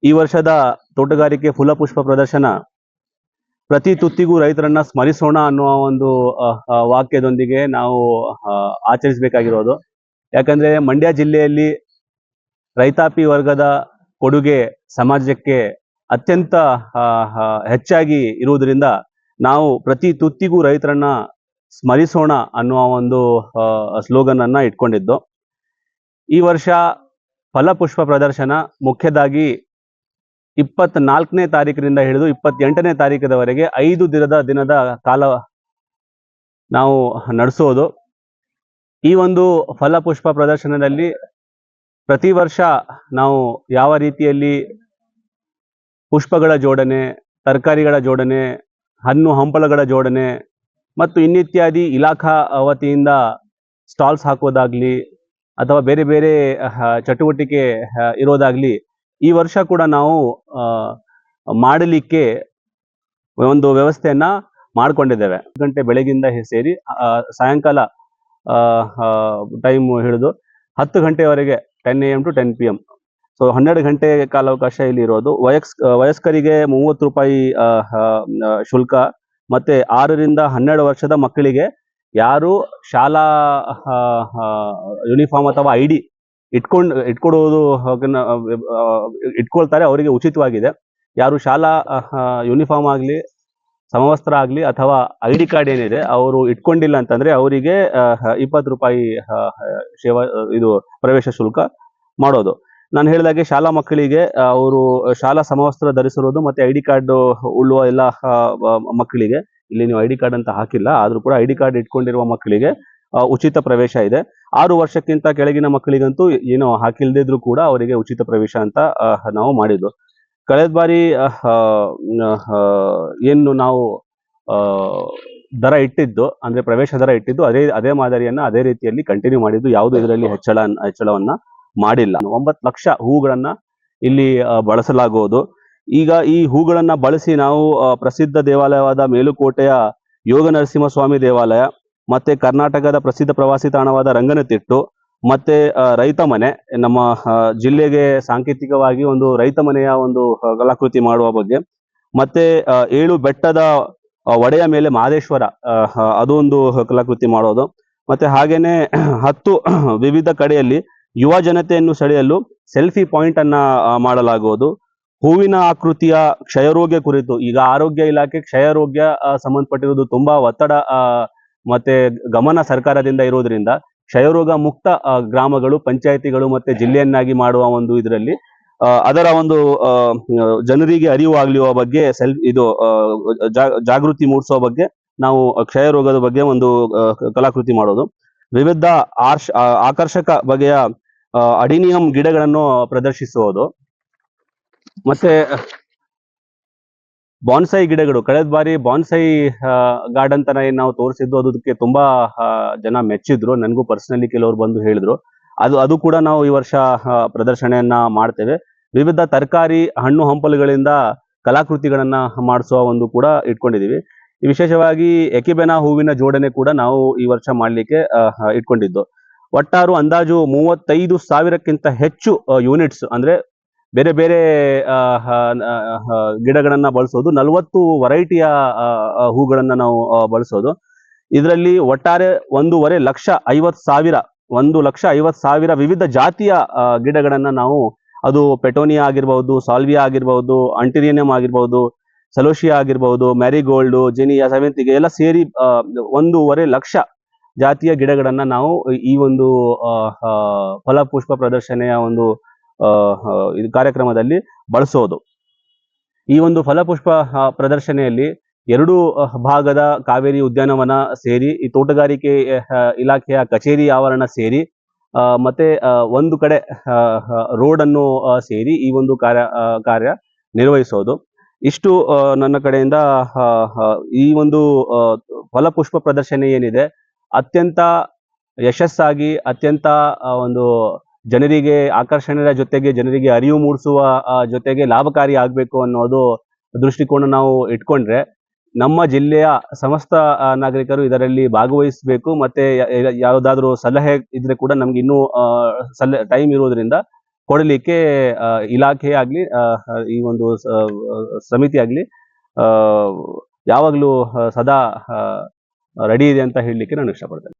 ಈ ವರ್ಷದ ತೋಟಗಾರಿಕೆ ಫಲಪುಷ್ಪ ಪ್ರದರ್ಶನ ಪ್ರತಿ ತುತ್ತಿಗೂ ರೈತರನ್ನ ಸ್ಮರಿಸೋಣ ಅನ್ನುವ ಒಂದು ವಾಕ್ಯದೊಂದಿಗೆ ನಾವು ಆಚರಿಸಬೇಕಾಗಿರೋದು. ಯಾಕಂದ್ರೆ ಮಂಡ್ಯ ಜಿಲ್ಲೆಯಲ್ಲಿ ರೈತಾಪಿ ವರ್ಗದ ಕೊಡುಗೆ ಸಮಾಜಕ್ಕೆ ಅತ್ಯಂತ ಹೆಚ್ಚಾಗಿ ಇರುವುದರಿಂದ ನಾವು ಪ್ರತಿ ತುತ್ತಿಗೂ ರೈತರನ್ನ ಸ್ಮರಿಸೋಣ ಅನ್ನುವ ಒಂದು ಸ್ಲೋಗನ್ ಅನ್ನ ಇಟ್ಕೊಂಡಿದ್ದು. ಈ ವರ್ಷ ಫಲಪುಷ್ಪ ಪ್ರದರ್ಶನ ಮುಖ್ಯದಾಗಿ 24ನೇ ತಾರೀಕಿನಿಂದ ಹಿಡಿದು 28ನೇ ತಾರೀಕದವರೆಗೆ 5 ದಿನದ ಕಾಲ ನಾವು ನಡೆಸೋದು. ಈ ಒಂದು ಫಲಪುಷ್ಪ ಪ್ರದರ್ಶನದಲ್ಲಿ ಪ್ರತಿ ವರ್ಷ ನಾವು ಯಾವ ರೀತಿಯಲ್ಲಿ ಪುಷ್ಪಗಳ ಜೋಡಣೆ, ತರಕಾರಿಗಳ ಜೋಡಣೆ, ಹಣ್ಣು ಹಂಪಲಗಳ ಜೋಡಣೆ ಮತ್ತು ಇನ್ನಿತ್ಯಾದಿ ಇಲಾಖಾ ವತಿಯಿಂದ ಸ್ಟಾಲ್ಸ್ ಹಾಕೋದಾಗ್ಲಿ ಅಥವಾ ಬೇರೆ ಬೇರೆ ಚಟುವಟಿಕೆ ಇರೋದಾಗ್ಲಿ ಈ ವರ್ಷ ಕೂಡ ನಾವು ಮಾಡಲಿಕ್ಕೆ ಒಂದು ವ್ಯವಸ್ಥೆಯನ್ನ ಮಾಡ್ಕೊಂಡಿದ್ದೇವೆ. 10 ಗಂಟೆ ಬೆಳಗಿಂದ ಸೇರಿ ಸಾಯಂಕಾಲ ಟೈಮ್ ಹಿಡಿದು 10 ಗಂಟೆವರೆಗೆ 10 AM to 10 PM. ಸೊ 12 ಗಂಟೆ ಕಾಲಾವಕಾಶ ಇಲ್ಲಿ ಇರೋದು. ವಯಸ್ಕರಿಗೆ 30 ರೂಪಾಯಿ ಶುಲ್ಕ, ಮತ್ತೆ 6 ರಿಂದ 12 ವರ್ಷದ ಮಕ್ಕಳಿಗೆ ಯಾರು ಶಾಲಾ ಯೂನಿಫಾರ್ಮ್ ಅಥವಾ ID ಇಟ್ಕೊಡೋದು ಇಟ್ಕೊಳ್ತಾರೆ ಅವರಿಗೆ ಉಚಿತವಾಗಿದೆ. ಯಾರು ಶಾಲಾ ಯೂನಿಫಾರ್ಮ್ ಆಗಲಿ, ಸಮವಸ್ತ್ರ ಆಗಲಿ ಅಥವಾ ID ಕಾರ್ಡ್ ಏನಿದೆ ಅವರು ಇಟ್ಕೊಂಡಿಲ್ಲ ಅಂತಂದ್ರೆ ಅವರಿಗೆ 20 ರೂಪಾಯಿ ಇದು ಪ್ರವೇಶ ಶುಲ್ಕ ಮಾಡೋದು. ನಾನು ಹೇಳಿದಾಗೆ ಶಾಲಾ ಮಕ್ಕಳಿಗೆ ಅವರು ಶಾಲಾ ಸಮವಸ್ತ್ರ ಧರಿಸಿರೋದು ಮತ್ತೆ ID ಕಾರ್ಡ್ ಉಳ್ಳುವ ಎಲ್ಲ ಮಕ್ಕಳಿಗೆ, ಇಲ್ಲಿ ನೀವು ID ಕಾರ್ಡ್ ಅಂತ ಹಾಕಿಲ್ಲ ಆದ್ರೂ ಕೂಡ ID ಕಾರ್ಡ್ ಇಟ್ಕೊಂಡಿರುವ ಮಕ್ಕಳಿಗೆ ಉಚಿತ ಪ್ರವೇಶ ಇದೆ. 6 ವರ್ಷಕ್ಕಿಂತ ಕೆಳಗಿನ ಮಕ್ಕಳಿಗಂತೂ ಏನೋ ಹಾಕಿಲ್ದಿದ್ರು ಕೂಡ ಅವರಿಗೆ ಉಚಿತ ಪ್ರವೇಶ ಅಂತ ನಾವು ಮಾಡಿದ್ದು. ಕಳೆದ ಬಾರಿ ಏನು ನಾವು ದರ ಇಟ್ಟಿದ್ದು ಅಂದ್ರೆ ಪ್ರವೇಶ ದರ ಇಟ್ಟಿದ್ದು ಅದೇ ಮಾದರಿಯನ್ನ ಅದೇ ರೀತಿಯಲ್ಲಿ ಕಂಟಿನ್ಯೂ ಮಾಡಿದ್ದು. ಯಾವುದು ಇದರಲ್ಲಿ ಹೆಚ್ಚಳವನ್ನ ಮಾಡಿಲ್ಲ. 9 ಲಕ್ಷ ಹೂಗಳನ್ನ ಇಲ್ಲಿ ಬಳಸಲಾಗುವುದು. ಈಗ ಈ ಹೂಗಳನ್ನ ಬಳಸಿ ನಾವು ಪ್ರಸಿದ್ಧ ದೇವಾಲಯವಾದ ಮೇಲುಕೋಟೆಯ ಯೋಗ ನರಸಿಂಹಸ್ವಾಮಿ ದೇವಾಲಯ, ಮತ್ತೆ ಕರ್ನಾಟಕದ ಪ್ರಸಿದ್ಧ ಪ್ರವಾಸಿ ತಾಣವಾದ ರಂಗನತಿಟ್ಟು, ಮತ್ತೆ ರೈತ ಮನೆ, ನಮ್ಮ ಜಿಲ್ಲೆಗೆ ಸಾಂಕೇತಿಕವಾಗಿ ಒಂದು ರೈತ ಮನೆಯ ಒಂದು ಕಲಾಕೃತಿ ಮಾಡುವ ಬಗ್ಗೆ, ಮತ್ತೆ 7 ಬೆಟ್ಟದ ಒಡೆಯ ಮೇಲೆ ಮಹದೇಶ್ವರ ಅದೊಂದು ಕಲಾಕೃತಿ ಮಾಡೋದು, ಮತ್ತೆ ಹಾಗೇನೆ 10 ವಿವಿಧ ಕಡೆಯಲ್ಲಿ ಯುವ ಜನತೆಯನ್ನು ಸೆಳೆಯಲು ಸೆಲ್ಫಿ ಪಾಯಿಂಟ್ ಅನ್ನ ಮಾಡಲಾಗುವುದು. ಹೂವಿನ ಆಕೃತಿಯ ಕ್ಷಯರೋಗ ಕುರಿತು ಈಗ ಆರೋಗ್ಯ ಇಲಾಖೆ ಕ್ಷಯರೋಗ್ಯ ಸಂಬಂಧಪಟ್ಟಿರುವುದು ತುಂಬಾ ಒತ್ತಡ ಮತ್ತೆ ಗಮನ ಸರ್ಕಾರದಿಂದ ಇರೋದ್ರಿಂದ ಕ್ಷಯರೋಗ ಮುಕ್ತ ಗ್ರಾಮಗಳು, ಪಂಚಾಯಿತಿಗಳು ಮತ್ತೆ ಜಿಲ್ಲೆಯನ್ನಾಗಿ ಮಾಡುವ ಒಂದು ಇದರಲ್ಲಿ ಅದರ ಒಂದು ಜನರಿಗೆ ಅರಿವು ಆಗ್ಲಿರುವ ಬಗ್ಗೆ ಇದು ಜಾಗೃತಿ ಮೂಡಿಸುವ ಬಗ್ಗೆ ನಾವು ಕ್ಷಯರೋಗದ ಬಗ್ಗೆ ಒಂದು ಕಲಾಕೃತಿ ಮಾಡೋದು. ವಿವಿಧ ಆಕರ್ಷಕ ಬಗೆಯ ಅಡಿನಿಯಂ ಗಿಡಗಳನ್ನು ಪ್ರದರ್ಶಿಸುವುದು. ಮತ್ತೆ ಬಾನ್ಸೈ ಗಿಡಗಳು, ಕಳೆದ ಬಾರಿ ಬಾನ್ಸೈ ಗಾರ್ಡನ್ ತರ ಏನ್ ನಾವು ತೋರಿಸಿದ್ದು ಅದಕ್ಕೆ ತುಂಬಾ ಜನ ಮೆಚ್ಚಿದ್ರು. ನನಗೂ ಪರ್ಸನಲಿ ಕೆಲವರು ಬಂದು ಹೇಳಿದ್ರು. ಅದು ಕೂಡ ನಾವು ಈ ವರ್ಷ ಪ್ರದರ್ಶನೆಯನ್ನ ಮಾಡ್ತೇವೆ. ವಿವಿಧ ತರಕಾರಿ, ಹಣ್ಣು ಹಂಪಲುಗಳಿಂದ ಕಲಾಕೃತಿಗಳನ್ನ ಮಾಡಿಸುವ ಒಂದು ಕೂಡ ಇಟ್ಕೊಂಡಿದೀವಿ. ವಿಶೇಷವಾಗಿ ಎಕಿಬೆನಾ ಹೂವಿನ ಜೋಡಣೆ ಕೂಡ ನಾವು ಈ ವರ್ಷ ಮಾಡ್ಲಿಕ್ಕೆ ಇಟ್ಕೊಂಡಿದ್ದು. ಒಟ್ಟಾರು ಅಂದಾಜು 35,000ಕ್ಕಿಂತ ಹೆಚ್ಚು ಯೂನಿಟ್ಸ್ ಅಂದ್ರೆ ಬೇರೆ ಬೇರೆ ಗಿಡಗಳನ್ನ ಬಳಸೋದು, 40 ವೆರೈಟಿಯ ಹೂಗಳನ್ನ ನಾವು ಬಳಸೋದು. ಇದರಲ್ಲಿ ಒಟ್ಟಾರೆ 1,50,000 ವಿವಿಧ ಜಾತಿಯ ಗಿಡಗಳನ್ನ ನಾವು, ಅದು ಪೆಟೋನಿಯಾ ಆಗಿರ್ಬಹುದು, ಸಾಲ್ವಿಯಾ ಆಗಿರ್ಬಹುದು, ಅಂಟಿರಿಯನಿಯಂ ಆಗಿರ್ಬಹುದು, ಸಲೋಶಿಯಾ ಆಗಿರ್ಬಹುದು, ಮ್ಯಾರಿಗೋಲ್ಡ್, ಜೆನಿಯಾ, ಸೆವೆಂತಿಗೆ ಎಲ್ಲ ಸೇರಿ 1.5 ಲಕ್ಷ ಜಾತಿಯ ಗಿಡಗಳನ್ನ ನಾವು ಈ ಒಂದು ಫಲಪುಷ್ಪ ಪ್ರದರ್ಶನೆಯ ಒಂದು ಇದು ಕಾರ್ಯಕ್ರಮದಲ್ಲಿ ಬಳಸೋದು. ಈ ಒಂದು ಫಲಪುಷ್ಪ ಪ್ರದರ್ಶನೆಯಲ್ಲಿ 2 ಭಾಗದ ಕಾವೇರಿ ಉದ್ಯಾನವನ ಸೇರಿ, ಈ ತೋಟಗಾರಿಕೆ ಇಲಾಖೆಯ ಕಚೇರಿ ಆವರಣ ಸೇರಿ, ಮತ್ತೆ ಒಂದು ಕಡೆ ರೋಡ್ ಅನ್ನು ಸೇರಿ ಈ ಒಂದು ಕಾರ್ಯ ನಿರ್ವಹಿಸೋದು. ಇಷ್ಟು ನನ್ನ ಕಡೆಯಿಂದ ಈ ಒಂದು ಫಲಪುಷ್ಪ ಪ್ರದರ್ಶನ ಏನಿದೆ ಅತ್ಯಂತ ಯಶಸ್ಸಾಗಿ, ಅತ್ಯಂತ ಒಂದು ಜನರಿಗೆ ಆಕರ್ಷಣೆಯ ಜೊತೆಗೆ ಜನರಿಗೆ ಅರಿವು ಮೂಡಿಸುವ ಜೊತೆಗೆ ಲಾಭಕಾರಿ ಆಗ್ಬೇಕು ಅನ್ನೋದು ದೃಷ್ಟಿಕೋನ ನಾವು ಇಟ್ಕೊಂಡ್ರೆ ನಮ್ಮ ಜಿಲ್ಲೆಯ ಸಮಸ್ತ ನಾಗರಿಕರು ಇದರಲ್ಲಿ ಭಾಗವಹಿಸಬೇಕು. ಮತ್ತೆ ಯಾವುದಾದ್ರೂ ಸಲಹೆ ಇದ್ರೆ ಕೂಡ ನಮ್ಗೆ ಇನ್ನೂ ಟೈಮ್ ಇರೋದ್ರಿಂದ ಕೊಡಲಿಕ್ಕೆ ಇಲಾಖೆ ಆಗ್ಲಿ ಈ ಒಂದು ಸಮಿತಿ ಆಗ್ಲಿ ಯಾವಾಗಲೂ ಸದಾ ರೆಡಿ ಇದೆ ಅಂತ ಹೇಳಲಿಕ್ಕೆ ನಾನು ಇಷ್ಟಪಡ್ತೇನೆ.